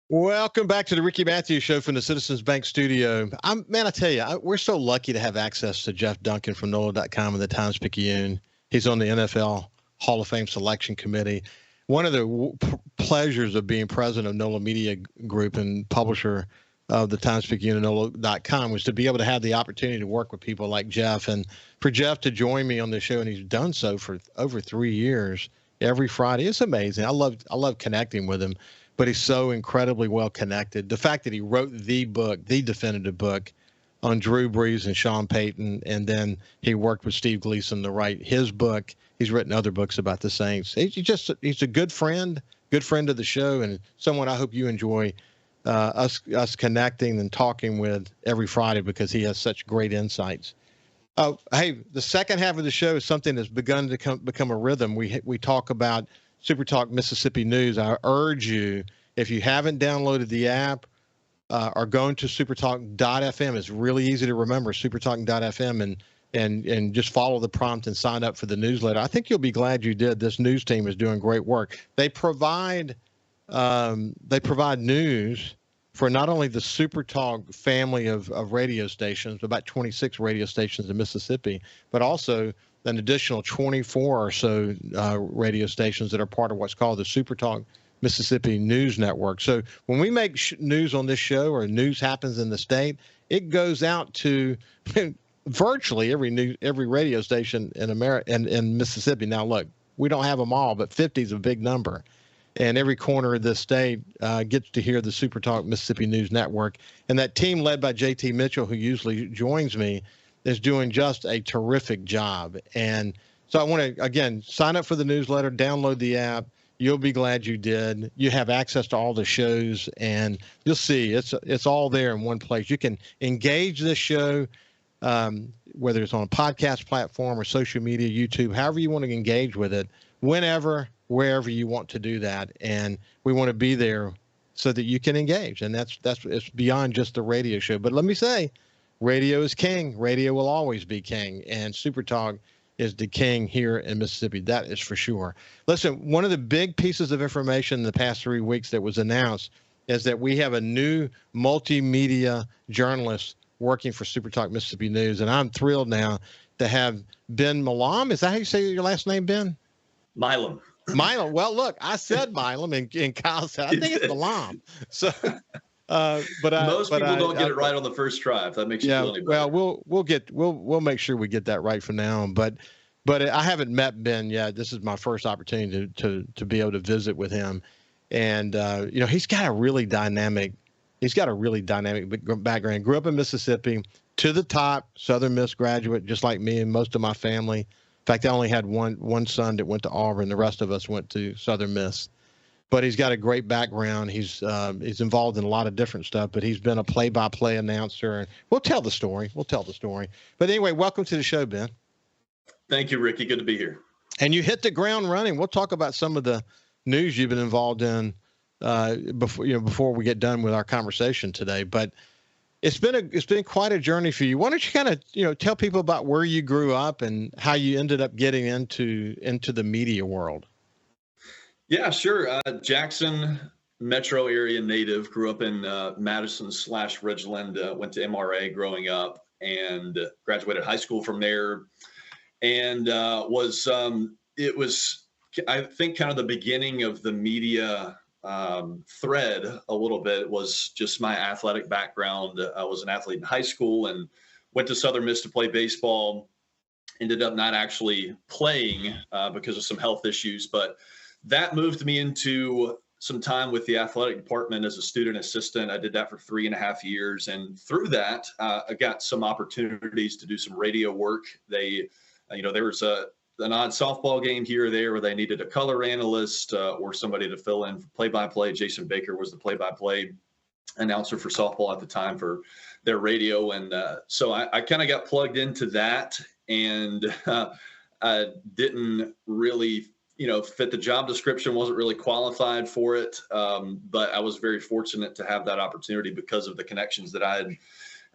Welcome back to the Ricky Matthews Show from the Citizens Bank Studio. I tell you, we're so lucky to have access to Jeff Duncan from NOLA.com and the Times-Picayune. He's on the NFL Hall of Fame Selection Committee. One of the pleasures of being president of NOLA Media Group and publisher of the Times-Picayune and NOLA.com was to be able to have the opportunity to work with people like Jeff. And for Jeff to join me on the show, and he's done so for over 3 years, every Friday, it's amazing. I love connecting with him. But he's so incredibly well connected. The fact that he wrote the definitive book on Drew Brees and Sean Payton, and then he worked with Steve Gleason to write his book. He's written other books about the Saints. He's a good friend of the show, and someone I hope you enjoy us connecting and talking with every Friday because he has such great insights. Oh, hey, the second half of the show is something that's begun to become a rhythm. We talk about SuperTalk Mississippi News. I urge you, if you haven't downloaded the app or going to supertalk.fm, it's really easy to remember, supertalk.fm, and just follow the prompt and sign up for the newsletter. I think you'll be glad you did. This news team is doing great work. They provide news for not only the SuperTalk family of radio stations, about 26 radio stations in Mississippi, but also an additional 24 or so radio stations that are part of what's called the SuperTalk Mississippi News Network. So when we make news on this show or news happens in the state, it goes out to virtually every radio station in America and in Mississippi. Now, look, we don't have them all, but 50 is a big number. And every corner of this state gets to hear the SuperTalk Mississippi News Network. And that team led by JT Mitchell, who usually joins me, is doing just a terrific job. And so I want to, again, sign up for the newsletter, download the app. You'll be glad you did. You have access to all the shows, and you'll see it's all there in one place. You can engage this show, whether it's on a podcast platform or social media, YouTube, however you want to engage with it, whenever, wherever you want to do that. And we want to be there so that you can engage. And it's beyond just the radio show. But let me say, radio is king. Radio will always be king. And SuperTalk is the king here in Mississippi. That is for sure. Listen, one of the big pieces of information in the past 3 weeks that was announced is that we have a new multimedia journalist working for SuperTalk Mississippi News. And I'm thrilled now to have Ben Milam. Is that how you say your last name, Ben? Milam. Milam. Well, look, I said Milam, and Kyle said, I think it's Milam. So, most people don't get it right on the first try. If that makes you feel any better. Well, we'll make sure we get that right from now on. But I haven't met Ben yet. This is my first opportunity to be able to visit with him, and he's got a really dynamic background. Grew up in Mississippi, to the top, Southern Miss graduate, just like me and most of my family. In fact, I only had one son that went to Auburn. The rest of us went to Southern Miss. But he's got a great background. He's involved in a lot of different stuff, but he's been a play-by-play announcer. And we'll tell the story. But anyway, welcome to the show, Ben. Thank you, Ricky. Good to be here. And you hit the ground running. We'll talk about some of the news you've been involved in before we get done with our conversation today. But it's been quite a journey for you. Why don't you kind of tell people about where you grew up and how you ended up getting into the media world? Yeah, sure. Jackson metro area native, grew up in Madison/Ridgeland, went to MRA growing up and graduated high school from there. And it was, I think, kind of the beginning of the media thread a little bit. Was just my athletic background. I was an athlete in high school and went to Southern Miss to play baseball. Ended up not actually playing because of some health issues, but that moved me into some time with the athletic department as a student assistant. I did that for 3.5 years. And through that, I got some opportunities to do some radio work. There was an odd softball game here or there where they needed a color analyst or somebody to fill in for play-by-play. Jason Baker was the play-by-play announcer for softball at the time for their radio. And so I kind of got plugged into that, and I didn't really fit the job description, wasn't really qualified for it. But I was very fortunate to have that opportunity because of the connections that I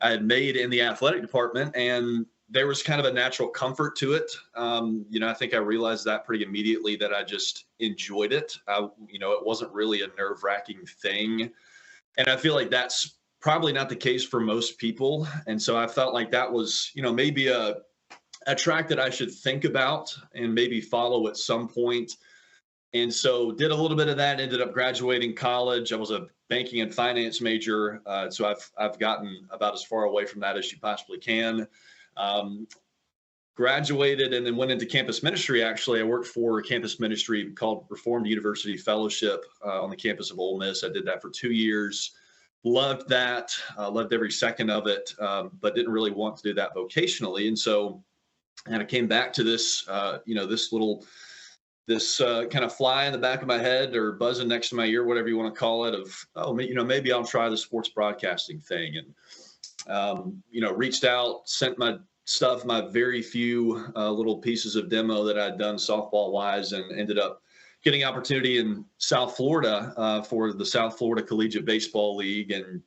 had made in the athletic department. And there was kind of a natural comfort to it. I think I realized that pretty immediately, that I just enjoyed it. It wasn't really a nerve-wracking thing. And I feel like that's probably not the case for most people. And so I felt like that was, maybe a track that I should think about and maybe follow at some point. And so did a little bit of that, ended up graduating college. I was a banking and finance major. So I've gotten about as far away from that as you possibly can. Graduated and then went into campus ministry. Actually, I worked for a campus ministry called Reformed University Fellowship on the campus of Ole Miss. I did that for 2 years. Loved that. Loved every second of it, but didn't really want to do that vocationally. And so kind of came back to this, this kind of fly in the back of my head or buzzing next to my ear, whatever you want to call it, of, maybe I'll try the sports broadcasting thing. And, reached out, sent my stuff, my very few little pieces of demo that I'd done softball wise, and ended up getting opportunity in South Florida for the South Florida Collegiate Baseball League. And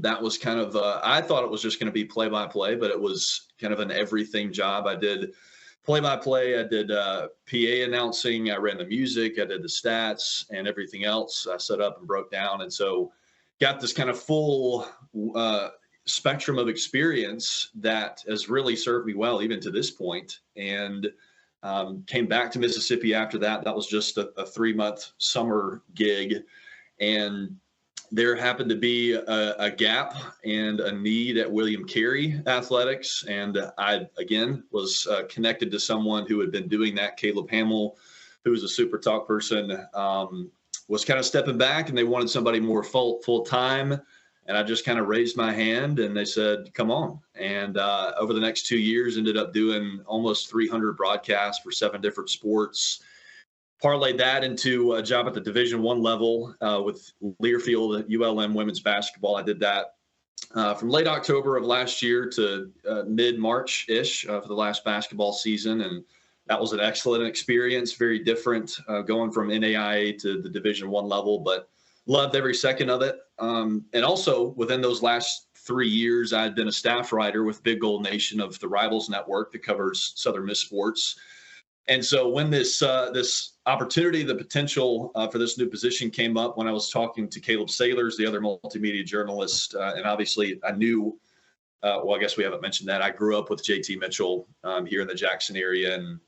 that was kind of, I thought it was just going to be play-by-play, but it was kind of an everything job. I did play-by-play, I did PA announcing, I ran the music, I did the stats and everything else. I set up and broke down. And so got this kind of full spectrum of experience that has really served me well, even to this point. And came back to Mississippi after that. That was just a 3-month summer gig. And there happened to be a gap and a need at William Carey Athletics. And I, again, was connected to someone who had been doing that, Caleb Hamill, who was a SuperTalk person, was kind of stepping back, and they wanted somebody more full time. And I just kind of raised my hand, and they said, come on. And over the next 2 years, ended up doing almost 300 broadcasts for 7 different sports. Parlayed that into a job at the Division I level with Learfield at ULM women's basketball. I did that from late October of last year to mid-March-ish for the last basketball season. And that was an excellent experience, very different going from NAIA to the Division I level, but loved every second of it. And also within those last 3 years, I had been a staff writer with Big Gold Nation of the Rivals Network that covers Southern Miss sports. And so when this opportunity, the potential for this new position came up, when I was talking to Caleb Sailors, the other multimedia journalist, and obviously I knew, well, I guess we haven't mentioned that. I grew up with JT Mitchell here in the Jackson area, and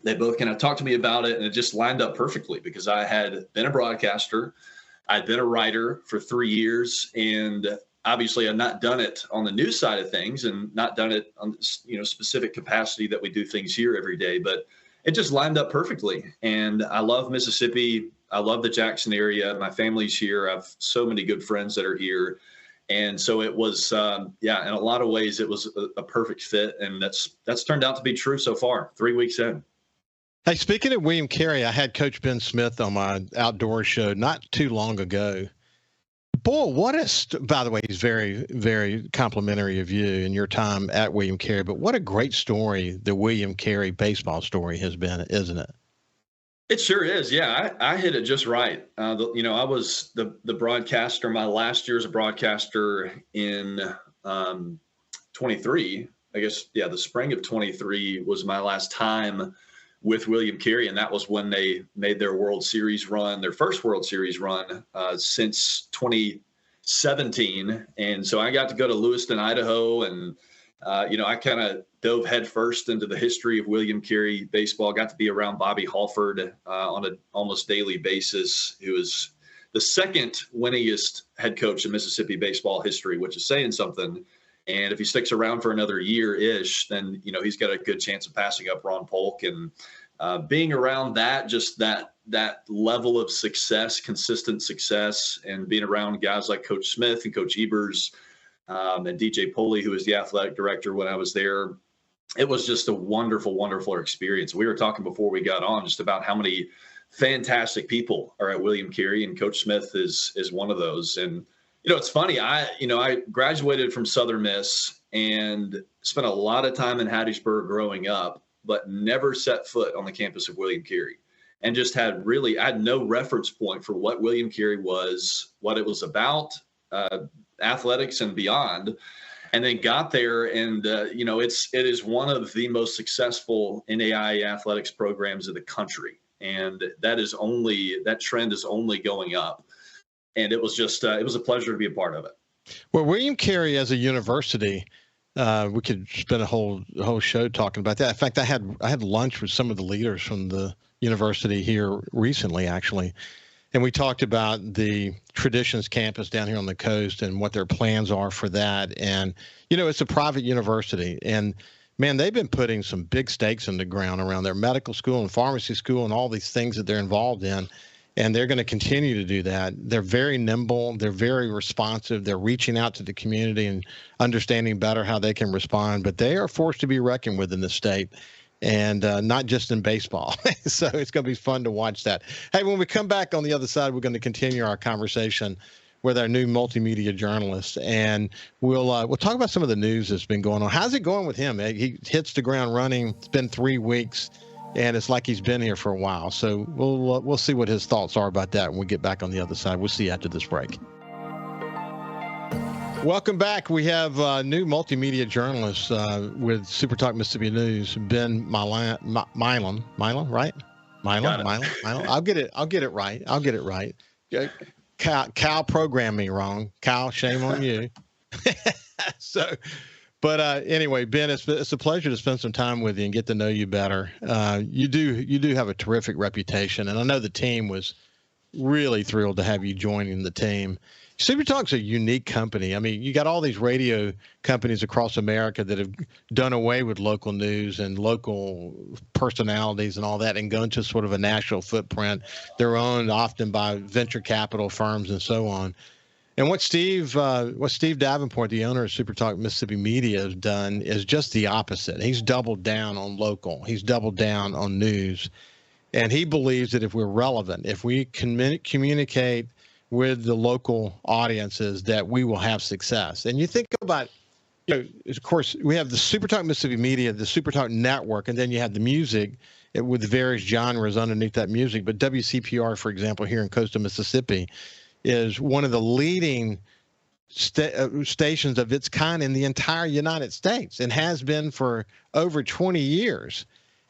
they both kind of talked to me about it, and it just lined up perfectly because I had been a broadcaster. I'd been a writer for 3 years, and obviously I've not done it on the news side of things and not done it on, specific capacity that we do things here every day, but it just lined up perfectly. And I love Mississippi. I love the Jackson area. My family's here. I have so many good friends that are here. And so it was, in a lot of ways, it was a perfect fit. And that's turned out to be true so far, 3 weeks in. Hey, speaking of William Carey, I had Coach Ben Smith on my outdoor show not too long ago. Boy, by the way, he's very, very complimentary of you and your time at William Carey, but what a great story the William Carey baseball story has been, isn't it? It sure is. Yeah, I hit it just right. I was the broadcaster. My last year as a broadcaster in 23, I guess. Yeah, the spring of 23 was my last time with William Carey, and that was when they made their World Series run, their first World Series run since 2017. And so I got to go to Lewiston, Idaho, and I kind of dove headfirst into the history of William Carey baseball. Got to be around Bobby Halford on an almost daily basis, who was the second winningest head coach in Mississippi baseball history, which is saying something. And if he sticks around for another year-ish, then, he's got a good chance of passing up Ron Polk. And being around that, just that level of success, consistent success, and being around guys like Coach Smith and Coach Ebers and DJ Poley, who was the athletic director when I was there, it was just a wonderful, wonderful experience. We were talking before we got on just about how many fantastic people are at William Carey, and Coach Smith is one of those. And it's funny. I graduated from Southern Miss and spent a lot of time in Hattiesburg growing up, but never set foot on the campus of William Carey, and just I had no reference point for what William Carey was, what it was about, athletics and beyond. And then got there, and it is one of the most successful NAIA athletics programs in the country, and that trend is only going up. And it was just, it was a pleasure to be a part of it. Well, William Carey as a university, we could spend a whole show talking about that. In fact, I had lunch with some of the leaders from the university here recently, actually, and we talked about the Traditions campus down here on the coast and what their plans are for that. And it's a private university, and man, they've been putting some big stakes in the ground around their medical school and pharmacy school and all these things that they're involved in. And they're going to continue to do that. They're very nimble. They're very responsive. They're reaching out to the community and understanding better how they can respond. But they are forced to be reckoned with in the state, and not just in baseball. So it's going to be fun to watch that. Hey, when we come back on the other side, we're going to continue our conversation with our new multimedia journalist, and we'll talk about some of the news that's been going on. How's it going with him? He hits the ground running. It's been 3 weeks. And it's like he's been here for a while. So we'll see what his thoughts are about that when we get back on the other side. We'll see you after this break. Welcome back. We have new multimedia journalist with SuperTalk Mississippi News, Ben Milam, right? Milam. I'll get it right. Cal programmed me wrong. Cal, shame on you. But anyway, Ben, it's a pleasure to spend some time with you and get to know you better. You do have a terrific reputation, and I know the team was really thrilled to have you joining the team. SuperTalk's a unique company. I mean, you got all these radio companies across America that have done away with local news and local personalities and all that and gone to sort of a national footprint. They're owned often by venture capital firms and so on. And what Steve Davenport, the owner of SuperTalk Mississippi Media, has done is just the opposite. He's doubled down on local. He's doubled down on news. And he believes that if we're relevant, if we communicate with the local audiences, that we will have success. And you think about, of course, we have the SuperTalk Mississippi Media, the SuperTalk Network, and then you have the music with the various genres underneath that music. But WCPR, for example, here in coastal Mississippi, is one of the leading stations of its kind in the entire United States and has been for over 20 years.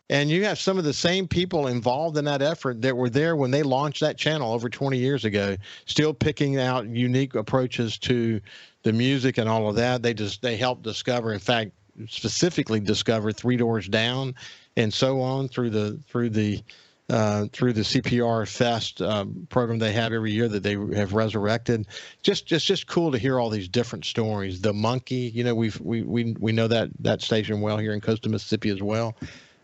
And you have some of the same people involved in that effort that were there when they launched that channel over 20 years ago, still picking out unique approaches to the music and all of that. They helped discover, in fact, specifically discover Three Doors Down and so on through the CPR Fest program they have every year that they have resurrected. Just cool to hear all these different stories. The Monkey, we know that station well here in coastal Mississippi as well.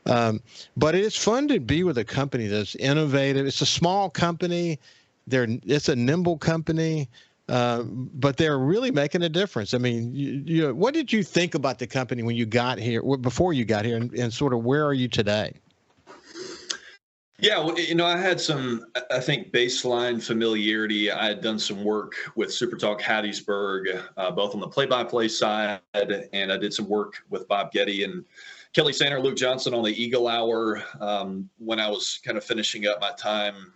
But it's fun to be with a company that's innovative. It's a small company. It's a nimble company, but they're really making a difference. I mean, what did you think about the company when you got here, before you got here, and sort of where are you today? Yeah, well, I had some, I think, baseline familiarity. I had done some work with SuperTalk Hattiesburg, both on the play-by-play side, and I did some work with Bob Getty and Kelly Sander, Luke Johnson on the Eagle Hour when I was kind of finishing up my time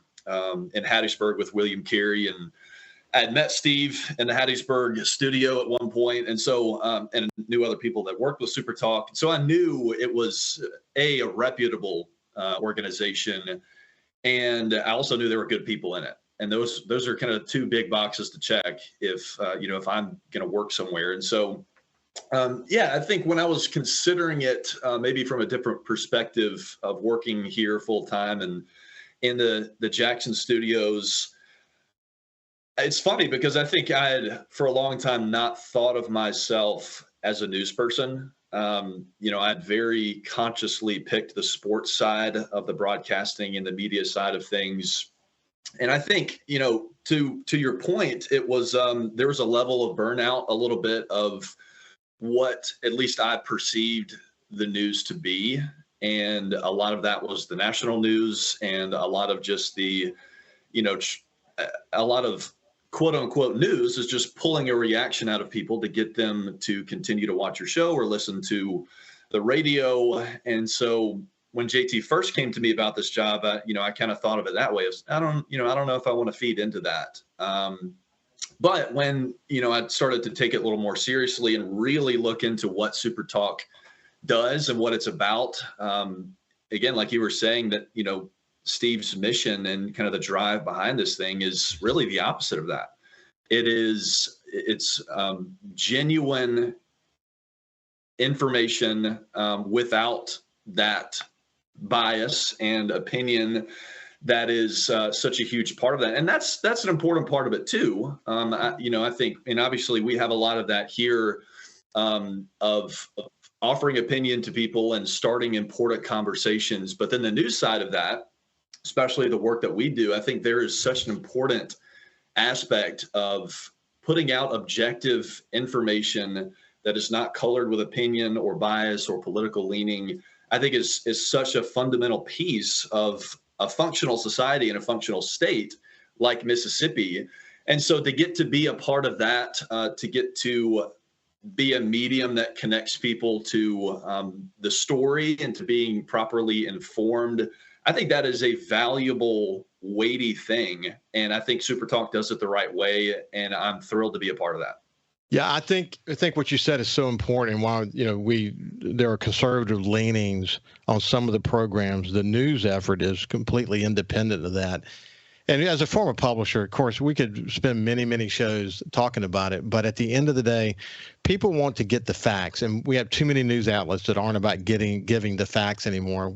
in Hattiesburg with William Carey. And I had met Steve in the Hattiesburg studio at one point, and so and knew other people that worked with SuperTalk. So I knew it was a reputable organization, and I also knew there were good people in it. And those are kind of two big boxes to check if if I'm going to work somewhere. And so, I think when I was considering it, maybe from a different perspective of working here full time and in the Jackson studios, it's funny because I think I had for a long time not thought of myself as a news person. I'd very consciously picked the sports side of the broadcasting and the media side of things. And I think, to your point, it was, there was a level of burnout, a little bit of what at least I perceived the news to be. And a lot of that was the national news and a lot of just the, a lot of quote unquote news is just pulling a reaction out of people to get them to continue to watch your show or listen to the radio. And so when JT first came to me about this job, I kind of thought of it that way. I don't know if I want to feed into that. But when, I started to take it a little more seriously and really look into what SuperTalk does and what it's about, again, like you were saying that, Steve's mission and kind of the drive behind this thing is really the opposite of that. It's genuine information without that bias and opinion that is such a huge part of that. And that's an important part of it too. I think, and obviously we have a lot of that here, of offering opinion to people and starting important conversations. But then the news side of that, especially the work that we do, I think there is such an important aspect of putting out objective information that is not colored with opinion or bias or political leaning. I think is such a fundamental piece of a functional society and a functional state like Mississippi. And so to get to be a part of that, to get to be a medium that connects people to the story and to being properly informed, I think that is a valuable, weighty thing. And I think SuperTalk does it the right way. And I'm thrilled to be a part of that. Yeah, I think what you said is so important. And while there are conservative leanings on some of the programs, the news effort is completely independent of that. And as a former publisher, of course, we could spend many, many shows talking about it. But at the end of the day, people want to get the facts, and we have too many news outlets that aren't about giving the facts anymore.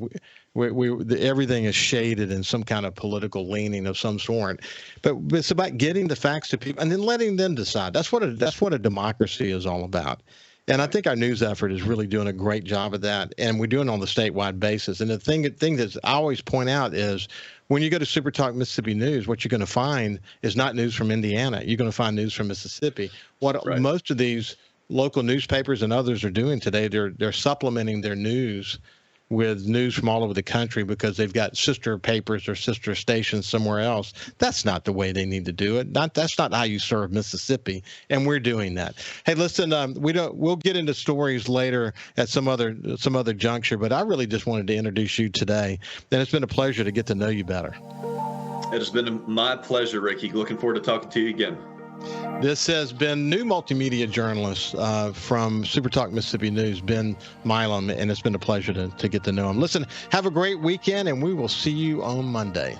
Everything is shaded in some kind of political leaning of some sort. But it's about getting the facts to people and then letting them decide. That's what a democracy is all about. And I think our news effort is really doing a great job of that, and we're doing it on the statewide basis. And the thing that I always point out is when you go to SuperTalk Mississippi News, what you're going to find is not news from Indiana. You're going to find news from Mississippi. Right. Most of these local newspapers and others are doing today, they're supplementing their news with news from all over the country because they've got sister papers or sister stations somewhere else. That's not the way they need to do it. That's not how you serve Mississippi, and we're doing that. Hey, listen, we'll get into stories later at some other juncture, but I really just wanted to introduce you today, and it's been a pleasure to get to know you better. It has been my pleasure, Ricky. Looking forward to talking to you again. This has been new multimedia journalist from SuperTalk Mississippi News, Ben Milam, and it's been a pleasure to get to know him. Listen, have a great weekend, and we will see you on Monday.